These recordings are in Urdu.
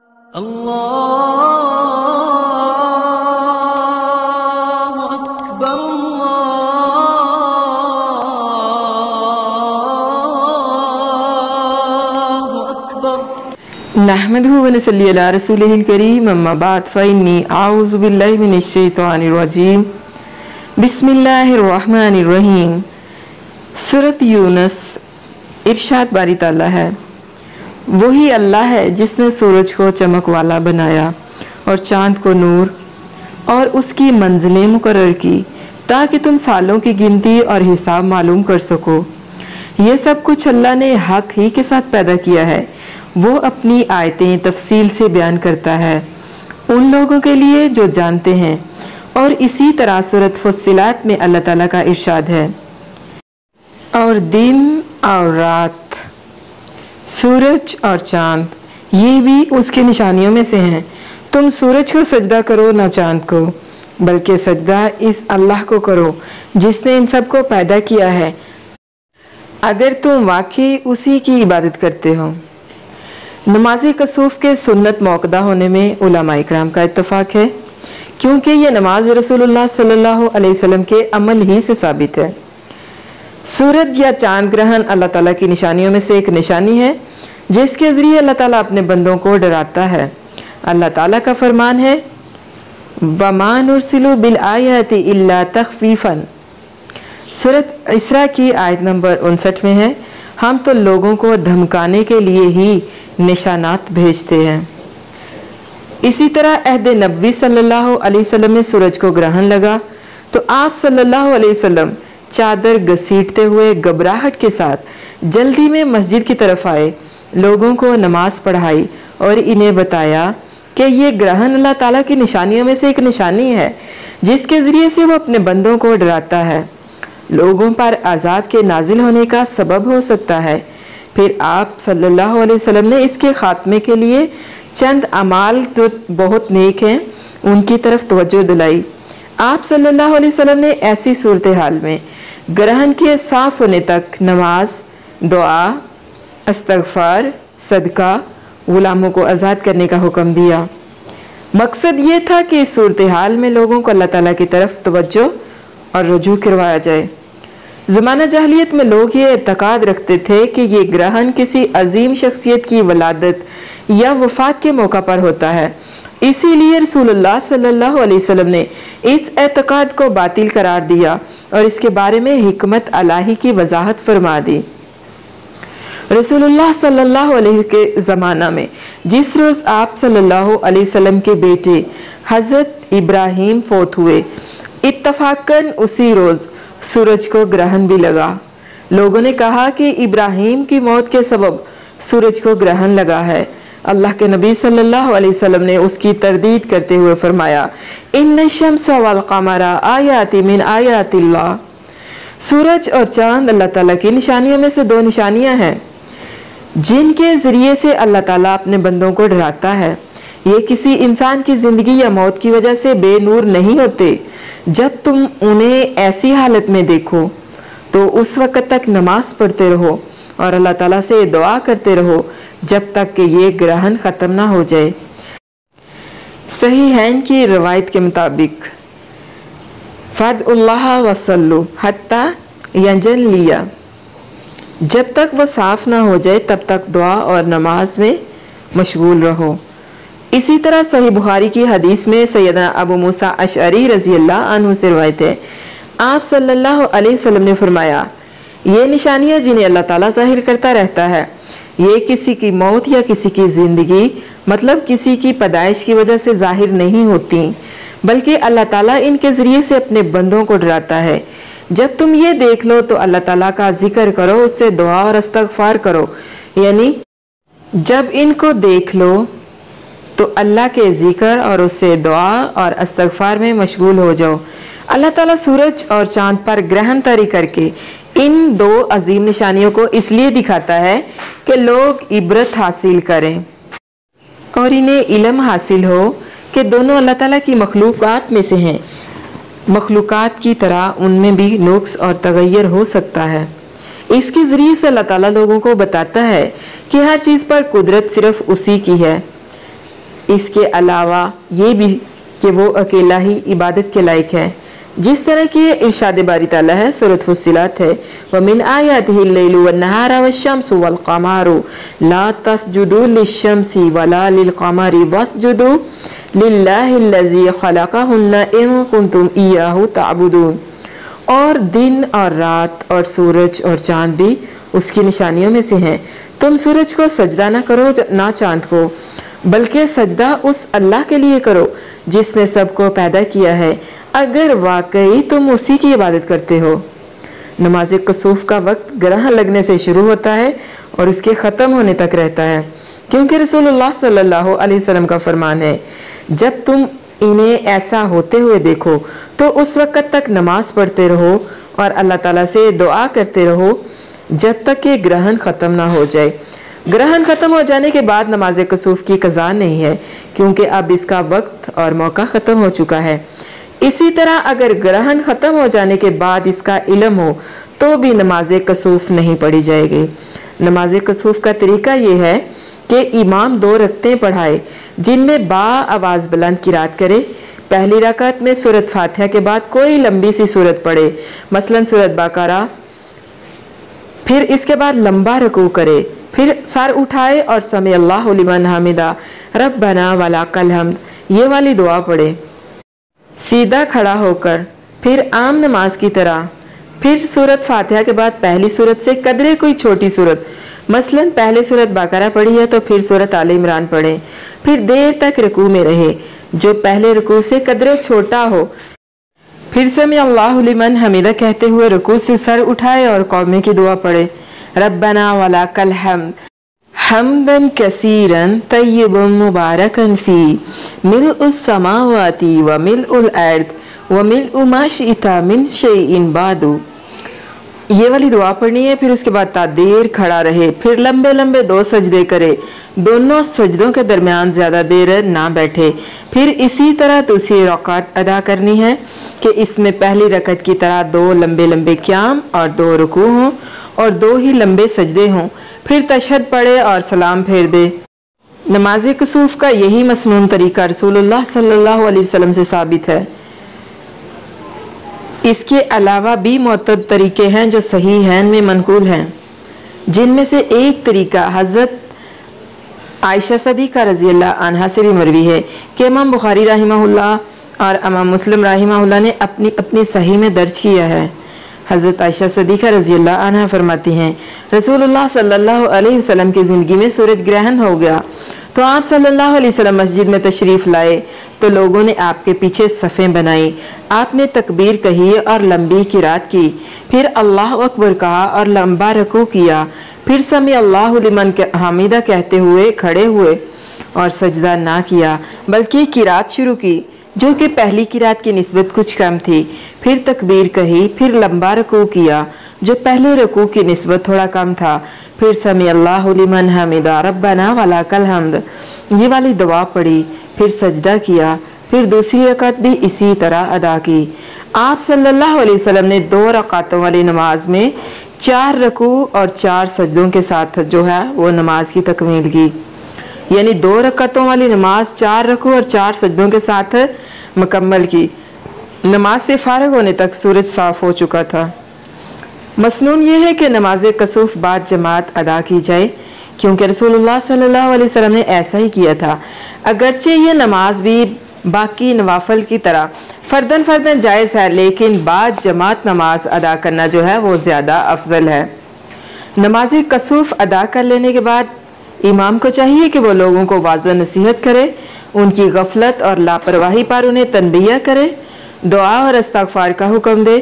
اللہ اکبر اللہ اکبر نحمده ونصلی علی رسولہ الکریم اما بعد فإنی اعوذ باللہ من الشیطان الرجیم بسم اللہ الرحمن الرحیم۔ سورۃ یونس۔ ارشاد باری تعالیٰ ہے، وہی اللہ ہے جس نے سورج کو چمک والا بنایا اور چاند کو نور اور اس کی منزلیں مقرر کی تاکہ تم سالوں کی گنتی اور حساب معلوم کر سکو۔ یہ سب کچھ اللہ نے حق ہی کے ساتھ پیدا کیا ہے۔ وہ اپنی آیتیں تفصیل سے بیان کرتا ہے ان لوگوں کے لیے جو جانتے ہیں۔ اور اسی طرح سورۃ فصلات میں اللہ تعالیٰ کا ارشاد ہے، اور دن اور رات، سورج اور چاند یہ بھی اس کی نشانیوں میں سے ہیں۔ تم سورج کو سجدہ کرو نہ چاند کو، بلکہ سجدہ اس اللہ کو کرو جس نے ان سب کو پیدا کیا ہے، اگر تم واقعی اسی کی عبادت کرتے ہو۔ نماز کسوف کے سنت موقدہ ہونے میں علماء اکرام کا اتفاق ہے، کیونکہ یہ نماز رسول اللہ صلی اللہ علیہ وسلم کے عمل ہی سے ثابت ہے۔ سورج یا چاند گرہن اللہ تعالیٰ کی نشانیوں میں سے ایک نشانی ہے جس کے ذریعے اللہ تعالیٰ اپنے بندوں کو ڈراتا ہے۔ اللہ تعالیٰ کا فرمان ہے، وَمَا نُرْسِلُ بِالْآيَاتِ إِلَّا تَخْوِيفًا۔ سورۃ اسراء کی آیت نمبر 59 میں ہے، ہم تو لوگوں کو دھمکانے کے لیے ہی نشانات بھیجتے ہیں۔ اسی طرح عہد نبوی صلی اللہ علیہ وسلم میں سورج کو گرہن لگا تو آپ صلی اللہ علیہ وسلم چادر گھسیٹتے ہوئے گھبراہٹ کے ساتھ جلدی میں مسجد کی طرف آئے، لوگوں کو نماز پڑھائی اور انہیں بتایا کہ یہ گرہن اللہ تعالیٰ کی نشانیوں میں سے ایک نشانی ہے جس کے ذریعے سے وہ اپنے بندوں کو ڈراتا ہے، لوگوں پر عذاب کے نازل ہونے کا سبب ہو سکتا ہے۔ پھر آپ صلی اللہ علیہ وسلم نے اس کے خاتمے کے لیے چند اعمال جو بہت نیک ہیں ان کی طرف توجہ دلائی۔ آپ صلی اللہ علیہ وسلم نے ایسی صورتحال میں گرہن کے صاف ہونے تک نماز، دعا، استغفار، صدقہ، غلاموں کو آزاد کرنے کا حکم دیا۔ مقصد یہ تھا کہ اس صورتحال میں لوگوں کو اللہ تعالیٰ کی طرف توجہ اور رجوع کروایا جائے۔ زمانہ جاہلیت میں لوگ یہ اعتقاد رکھتے تھے کہ یہ گرہن کسی عظیم شخصیت کی ولادت یا وفات کے موقع پر ہوتا ہے، اسی لیے رسول اللہ صلی اللہ علیہ وسلم نے اس اعتقاد کو باطل قرار دیا اور اس کے بارے میں حکمت الہی کی وضاحت فرما دی۔ رسول اللہ صلی اللہ علیہ کے زمانہ میں جس روز آپ صلی اللہ علیہ وسلم کے بیٹے حضرت ابراہیم فوت ہوئے، اتفاقاً اسی روز سورج کو گرہن بھی لگا۔ لوگوں نے کہا کہ ابراہیم کی موت کے سبب سورج کو گرہن لگا ہے۔ اللہ کے نبی صلی اللہ علیہ وسلم نے اس کی تردید کرتے ہوئے فرمایا، ان الشمس والقمر آیات من آیات اللہ۔ سورج اور چاند اللہ تعالیٰ کی نشانیوں میں سے دو نشانیاں ہیں جن کے ذریعے سے اللہ تعالیٰ اپنے بندوں کو ڈراتا ہے۔ یہ کسی انسان کی زندگی یا موت کی وجہ سے بے نور نہیں ہوتے۔ جب تم انہیں ایسی حالت میں دیکھو تو اس وقت تک نماز پڑھتے رہو اور اللہ تعالیٰ سے دعا کرتے رہو جب تک کہ یہ گرہن ختم نہ ہو جائے۔ صحیحین کی روایت کے مطابق فَادْعُوا اللَّهَ وَصَلُّوا حَتَّى يَنْجَلِيَ، جب تک وہ صاف نہ ہو جائے تب تک دعا اور نماز میں مشغول رہو۔ اسی طرح صحیح بخاری کی حدیث میں سیدنا ابو موسیٰ اشعری رضی اللہ عنہ سے روایت ہے، آپ صلی اللہ علیہ وسلم نے فرمایا، یہ نشانیاں جنہیں اللہ تعالیٰ ظاہر کرتا رہتا ہے، یہ کسی کی موت یا کسی کی زندگی مطلب کسی کی پیدائش کی وجہ سے ظاہر نہیں ہوتی، بلکہ اللہ تعالیٰ ان کے ذریعے سے اپنے بندوں کو ڈراتا ہے۔ جب تم یہ دیکھ لو تو اللہ تعالیٰ کا ذکر کرو، اس سے دعا اور استغفار کرو، یعنی جب ان کو دیکھ لو تو اللہ کے ذکر اور اس سے دعا اور استغفار میں مشغول ہو جاؤ۔ اللہ تعالیٰ سورج اور چاند پر گرہن طاری کر کے ان دو عظیم نشانیوں کو اس لیے دکھاتا ہے کہ لوگ عبرت حاصل کریں اور انہیں علم حاصل ہو کہ دونوں اللہ تعالیٰ کی مخلوقات میں سے ہیں۔ مخلوقات کی طرح ان میں بھی نقص اور تغیر ہو سکتا ہے۔ اس کے ذریعے سے اللہ تعالیٰ لوگوں کو بتاتا ہے کہ ہر چیز پر قدرت صرف اسی کی ہے۔ اس کے علاوہ یہ بھی کہ وہ اکیلا ہی عبادت کے لائق ہے، جس طرح کہ ارشاد باری تعالیٰ ہے، سورۃ فصلت ہے، وَمِنْ آيَاتِهِ اللَّيْلُ وَالنَّهَارُ وَالشَّمْسُ وَالْقَمَرُ لَا تَسْجُدُوا لِلشَّمْسِ وَلَا لِلْقَمَرِ وَاسْجُدُوا لِلَّهِ الَّذِي خَلَقَهُنَّ إِن كُنتُمْ إِيَّاهُ تَعْبُدُونَ۔ اور دن اور رات اور سورج اور چاند بھی اس کی نشانیوں میں سے ہیں، تم سورج کو سجدہ نہ کرو نہ چاند کو، بلکہ سجدہ اس اللہ کے لیے کرو جس نے سب کو پیدا کیا ہے، اگر واقعی تم اسی کی عبادت کرتے ہو۔ نماز کسوف کا وقت گرہن لگنے سے شروع ہوتا ہے اور اس کے ختم ہونے تک رہتا ہے، کیونکہ رسول اللہ صلی اللہ علیہ وسلم کا فرمان ہے، جب تم انہیں ایسا ہوتے ہوئے دیکھو تو اس وقت تک نماز پڑھتے رہو اور اللہ تعالیٰ سے دعا کرتے رہو جب تک کہ گرہن ختم نہ ہو جائے۔ گرہن ختم ہو جانے کے بعد نماز کسوف کی قضا نہیں ہے، کیونکہ اب اس کا وقت اور موقع ختم ہو چکا ہے۔ اسی طرح اگر گرہن ختم ہو جانے کے بعد اس کا علم ہو تو بھی نماز کسوف نہیں پڑھی جائے گی۔ نماز کسوف کا طریقہ یہ ہے کہ امام 2 رکعتیں پڑھائے جن میں با آواز بلند قرات کرے۔ پہلی رکعت میں سورۃ فاتحہ کے بعد کوئی لمبی سی سورت پڑھے، مثلا سورۃ بقرہ، پھر اس کے بعد لمبا رکوع کرے، پھر سر اٹھائے اور سمع اللہ لمن حمدہ ربنا ولک الحمد یہ والی دعا پڑھے، سیدھا کھڑا ہو کر، پھر عام نماز کی طرح، پھر سورۃ فاتحہ کے بعد پہلی سورت سے قدرے کوئی چھوٹی سورت، مثلا پہلے سورۃ بقرہ پڑھی ہے تو پھر سورۃ آل عمران پڑھے، پھر دیر تک رکوع میں رہے جو پہلے رکوع سے قدرے چھوٹا ہو، پھر سمع اللہ لمن حمدہ کہتے ہوئے رکوع سے سر اٹھائے اور قومی کی دعا پڑھے، ربنا ولک الحمد حمدا کثیرا طیبا مبارکا فی ملء السماوات وملء الارض وملء ما شئت من شیء بعد۔ یہ والی دعا پڑھنی ہے، پھر اس کے بعد تا دیر کھڑا رہے، پھر لمبے لمبے 2 سجدے کرے، دونوں سجدوں کے درمیان زیادہ دیر نہ بیٹھے، پھر اسی طرح دوسری رکعت ادا کرنی ہے کہ اس میں پہلی رکعت کی طرح 2 لمبے لمبے قیام اور 2 رکوع ہوں اور 2 ہی لمبے سجدے ہوں، پھر تشہد پڑھے اور سلام پھیر دے۔ نماز کسوف کا یہی مسنون طریقہ رسول اللہ صلی اللہ علیہ وسلم سے ثابت ہے۔ اس کے علاوہ بھی معتد طریقے ہیں جو صحیحین میں منقول ہیں، جن میں سے ایک طریقہ حضرت عائشہ صدیقہ رضی اللہ عنہا سے بھی مروی ہے کہ امام بخاری رحمہ اللہ اور امام مسلم رحمہ اللہ نے اپنی صحیح میں درج کیا ہے۔ حضرت عائشہ صدیقہ رضی اللہ عنہا فرماتی ہیں، رسول اللہ صلی اللہ علیہ وسلم کی زندگی میں سورج گرہن ہو گیا تو آپ صلی اللہ علیہ وسلم مسجد میں تشریف لائے تو لوگوں نے آپ کے پیچھے صفیں بنائی، آپ نے تکبیر کہی اور لمبی قرات کی، پھر اللہ اکبر کہا اور لمبا رکوع کیا، پھر سمع اللہ لمن حمدہ کہتے ہوئے کھڑے ہوئے اور سجدہ نہ کیا بلکہ قرات شروع کی جو کہ پہلی قرات کی نسبت کچھ کم تھی، پھر تکبیر کہی، پھر لمبا رکوع کیا جو پہلے رکوع کی نسبت تھوڑا کم تھا، پھر سمع اللہ لمن حمدہ ربنا ولک الحمد یہ والی دعا پڑھی، پھر سجدہ کیا، پھر دوسری رکعت بھی اسی طرح ادا کی۔ آپ صلی اللہ علیہ وسلم نے 2 رکعتوں والی نماز میں 4 رکوع اور 4 سجدوں کے ساتھ جو ہے وہ نماز کی تکمیل کی، یعنی 2 رکعتوں والی نماز 4 رکوع اور 4 سجدوں کے ساتھ مکمل کی۔ نماز سے فارغ ہونے تک سورج صاف ہو چکا تھا۔ مسنون یہ ہے کہ نماز کسوف بعد جماعت ادا کی جائے، کیونکہ رسول اللہ صلی اللہ علیہ وسلم نے ایسا ہی کیا تھا، اگرچہ یہ نماز بھی باقی نوافل کی طرح فردن فردن جائز ہے، لیکن بعد جماعت نماز ادا کرنا جو ہے وہ زیادہ افضل ہے۔ نماز کسوف ادا کر لینے کے بعد امام کو چاہیے کہ وہ لوگوں کو واعظ و نصیحت کرے، ان کی غفلت اور لاپرواہی پر انہیں تنبیہ کرے، دعا اور استغفار کا حکم دے۔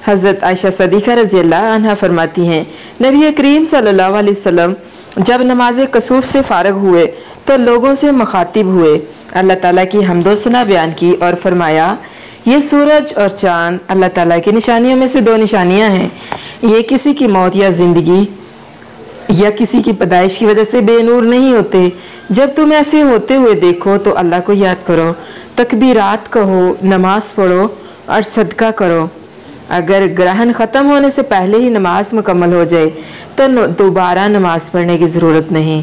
حضرت عائشہ صدیقہ رضی اللہ عنہا فرماتی ہیں، نبی کریم صلی اللہ علیہ وسلم جب نماز کسوف سے فارغ ہوئے تو لوگوں سے مخاطب ہوئے، اللہ تعالیٰ کی حمد و ثنا بیان کی اور فرمایا، یہ سورج اور چاند اللہ تعالیٰ کی نشانیوں میں سے 2 نشانیاں ہیں، یہ کسی کی موت یا زندگی یا کسی کی پیدائش کی وجہ سے بے نور نہیں ہوتے، جب تم ایسے ہوتے ہوئے دیکھو تو اللہ کو یاد کرو، تکبیرات کہو، نماز پڑھو اور صدقہ کرو۔ اگر گرہن ختم ہونے سے پہلے ہی نماز مکمل ہو جائے تو دوبارہ نماز پڑھنے کی ضرورت نہیں۔